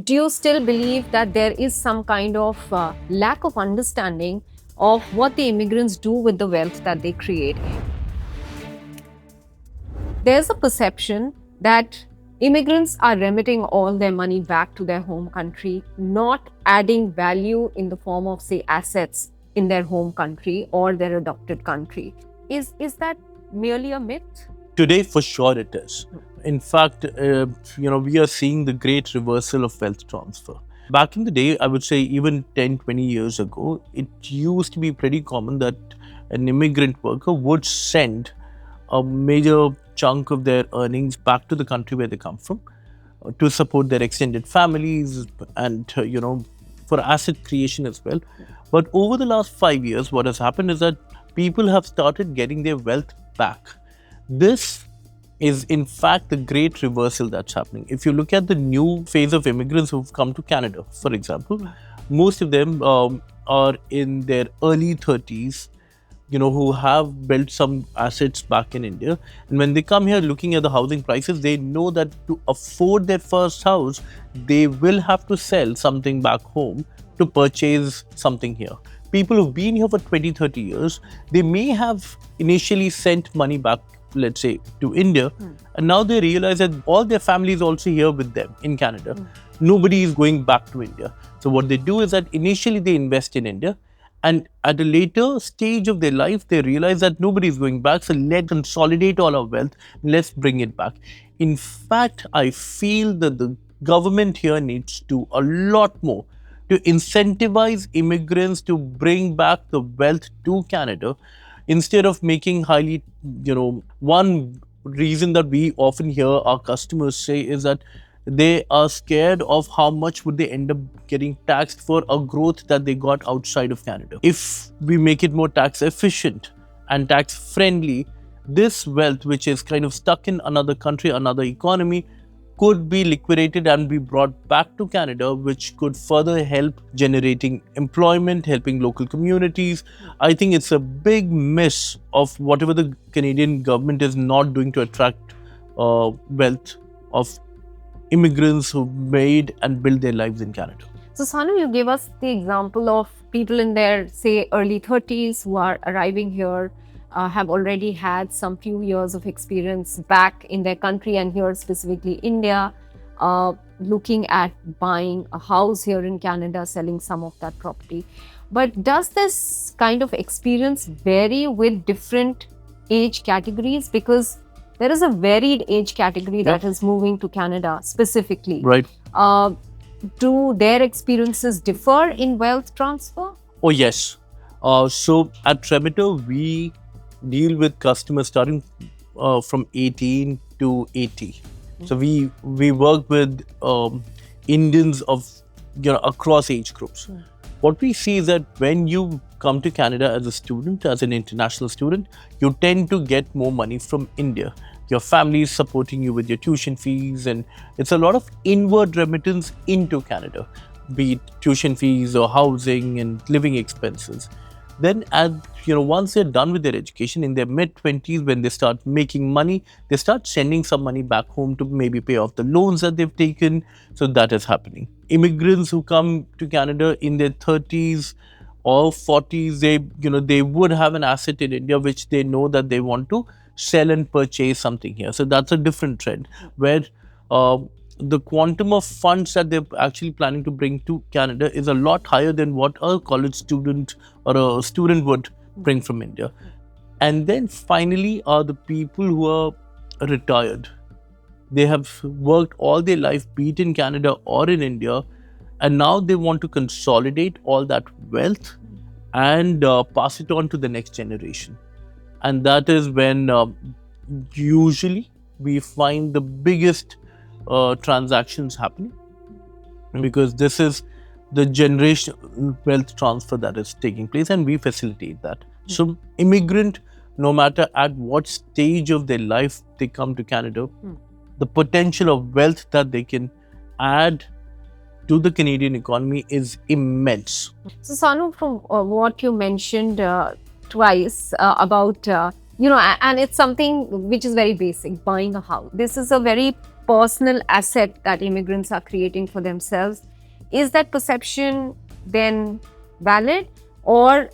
Do you still believe that there is some kind of lack of understanding of what the immigrants do with the wealth that they create? There's a perception that immigrants are remitting all their money back to their home country, not adding value in the form of, say, assets in their home country or their adopted country. Is that merely a myth? Today, for sure, it is. In fact, we are seeing the great reversal of wealth transfer. Back in the day, I would say even 10, 20 years ago, it used to be pretty common that an immigrant worker would send a major chunk of their earnings back to the country where they come from to support their extended families and, for asset creation as well. But over the last 5 years, what has happened is that people have started getting their wealth back. This is in fact the great reversal that's happening. If you look at the new phase of immigrants who've come to Canada, for example, most of them are in their early 30s, who have built some assets back in India. And when they come here looking at the housing prices, they know that to afford their first house, they will have to sell something back home to purchase something here. People who've been here for 20, 30 years, they may have initially sent money back, let's say, to India, and now they realize that all their family is also here with them in Canada. Nobody is going back to India. So what they do is that initially they invest in India, and at a later stage of their life, they realize that nobody is going back, so let's consolidate all our wealth, let's bring it back. In fact, I feel that the government here needs to do a lot more to incentivize immigrants to bring back the wealth to Canada, instead of making highly, one reason that we often hear our customers say is that they are scared of how much would they end up getting taxed for a growth that they got outside of Canada. If we make it more tax efficient and tax friendly, this wealth, which is kind of stuck in another country, another economy, could be liquidated and be brought back to Canada, which could further help generating employment, helping local communities. I think it's a big miss of whatever the Canadian government is not doing to attract wealth of immigrants who made and built their lives in Canada. So, Sanu, you gave us the example of people in their, say, early 30s who are arriving here, have already had some few years of experience back in their country and here specifically India, looking at buying a house here in Canada, selling some of that property. But does this kind of experience vary with different age categories? Because there is a varied age category that is moving to Canada specifically. Right. Do their experiences differ in wealth transfer? Oh, yes. So at Remittor, we deal with customers starting from 18 to 80. So we work with Indians of across age groups. What we see is that when you come to Canada as a student, as an international student, you tend to get more money from India. Your family is supporting you with your tuition fees, and it's a lot of inward remittance into Canada, be it tuition fees or housing and living expenses. Then, once they're done with their education in their mid-20s, when they start making money, they start sending some money back home to maybe pay off the loans that they've taken. So that is happening. Immigrants who come to Canada in their 30s or 40s, they would have an asset in India which they know that they want to sell and purchase something here. So that's a different trend where the quantum of funds that they're actually planning to bring to Canada is a lot higher than what a college student or a student would bring from India. And then finally are the people who are retired. They have worked all their life, be it in Canada or in India, and now they want to consolidate all that wealth and pass it on to the next generation. And that is when usually we find the biggest transactions happening, because this is the generational wealth transfer that is taking place, and we facilitate that. So immigrant, no matter at what stage of their life they come to Canada, the potential of wealth that they can add to the Canadian economy is immense. So, Sanu, from what you mentioned twice about, and it's something which is very basic, buying a house. This is a very personal asset that immigrants are creating for themselves. Is that perception then valid, or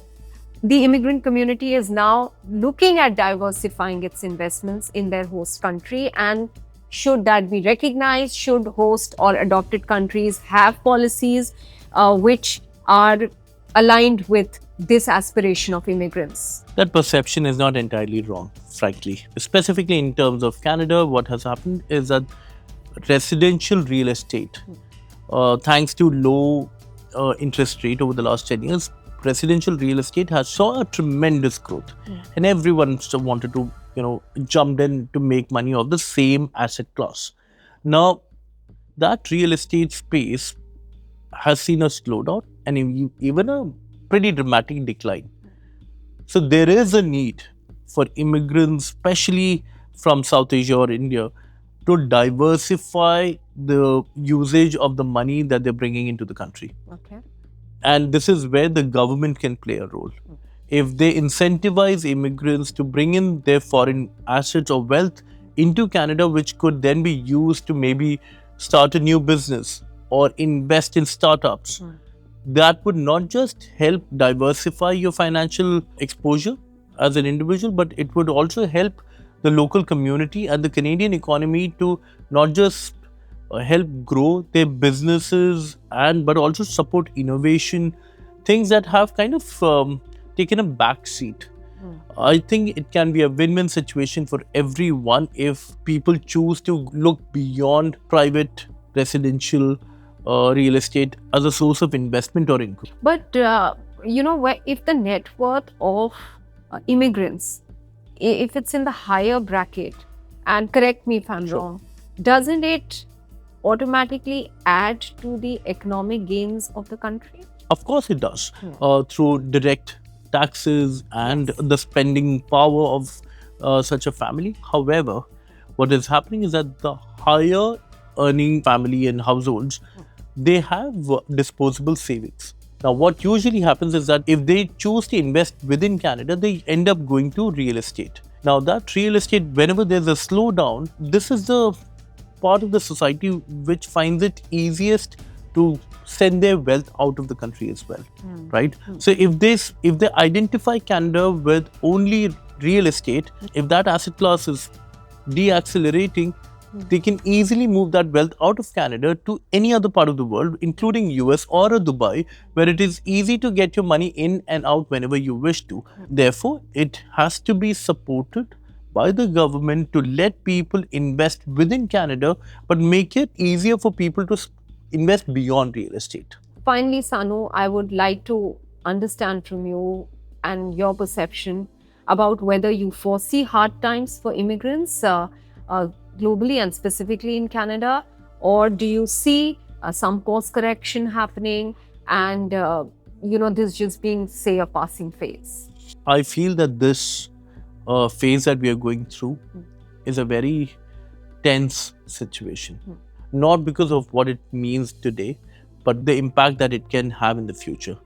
the immigrant community is now looking at diversifying its investments in their host country? And should that be recognized? Should host or adopted countries have policies which are aligned with this aspiration of immigrants? That perception is not entirely wrong, frankly. Specifically in terms of Canada, what has happened is that residential real estate, thanks to low interest rate over the last 10 years, residential real estate has saw a tremendous growth. And everyone wanted to, jumped in to make money of the same asset class. Now, that real estate space has seen a slowdown and even a pretty dramatic decline. So there is a need for immigrants, especially from South Asia or India, to diversify the usage of the money that they're bringing into the country. Okay. And this is where the government can play a role. If they incentivize immigrants to bring in their foreign assets or wealth into Canada, which could then be used to maybe start a new business or invest in startups, that would not just help diversify your financial exposure as an individual, but it would also help the local community and the Canadian economy to not just help grow their businesses but also support innovation, things that have kind of taken a back seat. I think it can be a win-win situation for everyone if people choose to look beyond private residential real estate as a source of investment or income. But, if the net worth of immigrants, if it's in the higher bracket, and correct me if I'm wrong, doesn't it automatically add to the economic gains of the country? Of course it does, through direct taxes and the spending power of such a family. However, what is happening is that the higher earning family and households, they have disposable savings. Now, what usually happens is that if they choose to invest within Canada, they end up going to real estate. Now, that real estate, whenever there's a slowdown, this is the part of the society which finds it easiest to send their wealth out of the country as well, right? So if they identify Canada with only real estate, if that asset class is deaccelerating, they can easily move that wealth out of Canada to any other part of the world, including US or Dubai, where it is easy to get your money in and out whenever you wish to. Therefore, it has to be supported by the government to let people invest within Canada, but make it easier for people to invest beyond real estate. Finally, Sanu, I would like to understand from you and your perception about whether you foresee hard times for immigrants globally and specifically in Canada, or do you see some course correction happening and this just being, say, a passing phase? I feel that this phase that we are going through is a very tense situation. Not because of what it means today, but the impact that it can have in the future.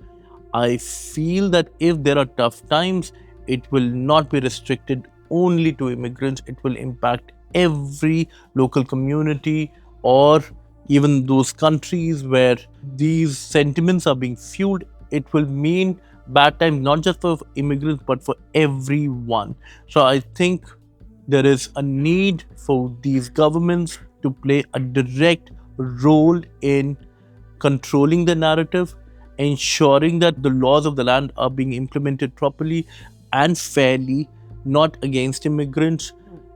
I feel that if there are tough times, it will not be restricted only to immigrants. It will impact every local community or even those countries where these sentiments are being fueled. It will mean bad times not just for immigrants but for everyone. So I think there is a need for these governments to play a direct role in controlling the narrative, ensuring that the laws of the land are being implemented properly and fairly, not against immigrants.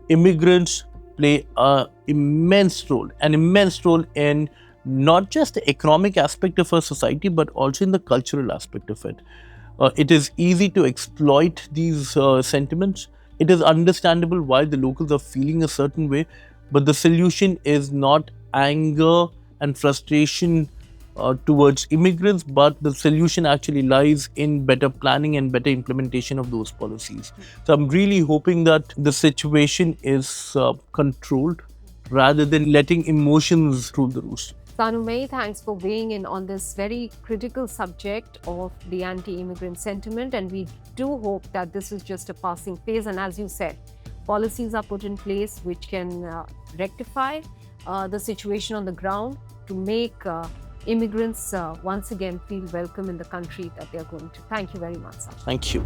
Immigrants play an immense role in not just the economic aspect of our society, but also in the cultural aspect of it. It is easy to exploit these sentiments. It is understandable why the locals are feeling a certain way, but the solution is not anger and frustration towards immigrants, but the solution actually lies in better planning and better implementation of those policies. So I'm really hoping that the situation is controlled rather than letting emotions rule the roost. Sanu Nair, thanks for weighing in on this very critical subject of the anti-immigrant sentiment, and we do hope that this is just a passing phase, and as you said, policies are put in place which can rectify the situation on the ground to make immigrants once again feel welcome in the country that they are going to. Thank you very much, sir. Thank you.